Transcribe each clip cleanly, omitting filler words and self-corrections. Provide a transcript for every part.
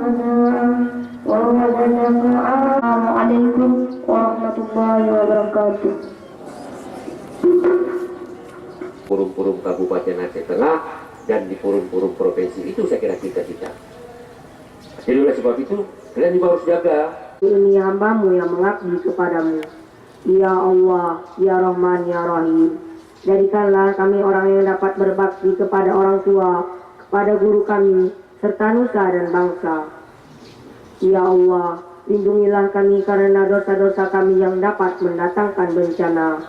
Assalamualaikum warahmatullahi wabarakatuh. Forum-forum Kabupaten Aceh Tengah dan di forum-forum provinsi itu saya kira kita. Jadi oleh sebab itu kalian juga harus jaga. Ini hambamu yang mengabdi kepadamu. Ya Allah, Ya Rahman, Ya Rahim. Jadikanlah kami orang yang dapat berbakti kepada orang tua, kepada guru kami, serta nusa dan bangsa. Ya Allah, lindungilah kami karena dosa-dosa kami yang dapat mendatangkan bencana.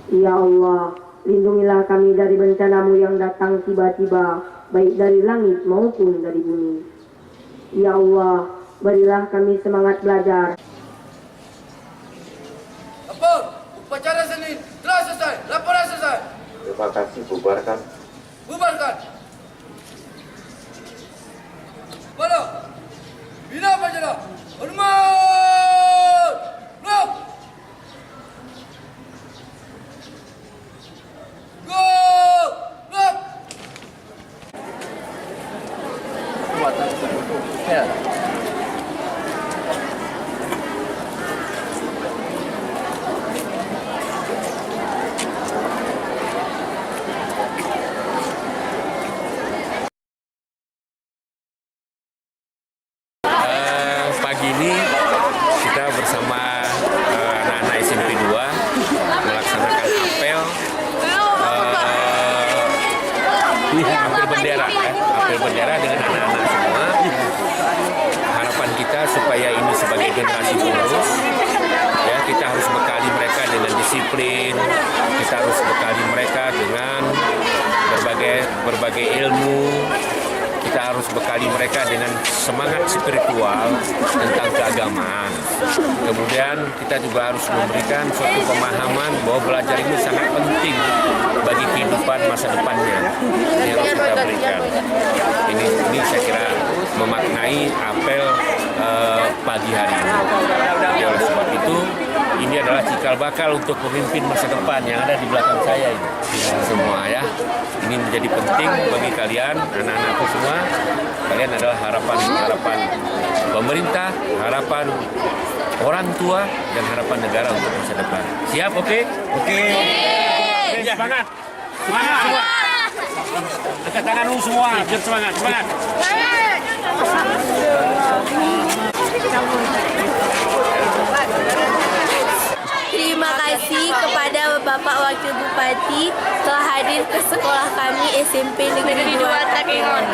Ya Allah, lindungilah kami dari bencanamu yang datang tiba-tiba, baik dari langit maupun dari bumi. Ya Allah, berilah kami semangat belajar. Apa? Upacara Senin telah selesai. Laporan selesai. Terima kasih, bubarkan. Bubarkan. Pada Bina Upacara. Hormat. Blok. Go. Blok. Pagi ini kita bersama anak-anak SMP 2 melaksanakan apel apel bendera dengan anak-anak semua. Harapan kita supaya ini sebagai generasi penerus, ya, kita harus bekali mereka dengan disiplin, kita harus bekali mereka dengan berbagai ilmu. Kita harus bekali mereka dengan semangat spiritual tentang keagamaan. Kemudian kita juga harus memberikan suatu pemahaman bahwa belajar ini sangat penting bagi kehidupan masa depannya. Ini harus kita berikan. Ini saya kira memaknai apel pagi hari ini. Oleh sebab itu, ini adalah cikal bakal untuk pemimpin masa depan yang ada di belakang saya ini. Semua ya, ini menjadi penting bagi kalian, anak-anakku semua. Kalian adalah harapan pemerintah, harapan orang tua, dan harapan negara untuk masa depan. Siap, oke? Oke, semangat! Semangat semua! Angkat tangan dulu semua, biar semangat! Terima kasih kepada Bapak Wakil Bupati telah hadir ke sekolah kami SMP Negeri 2 Takengon.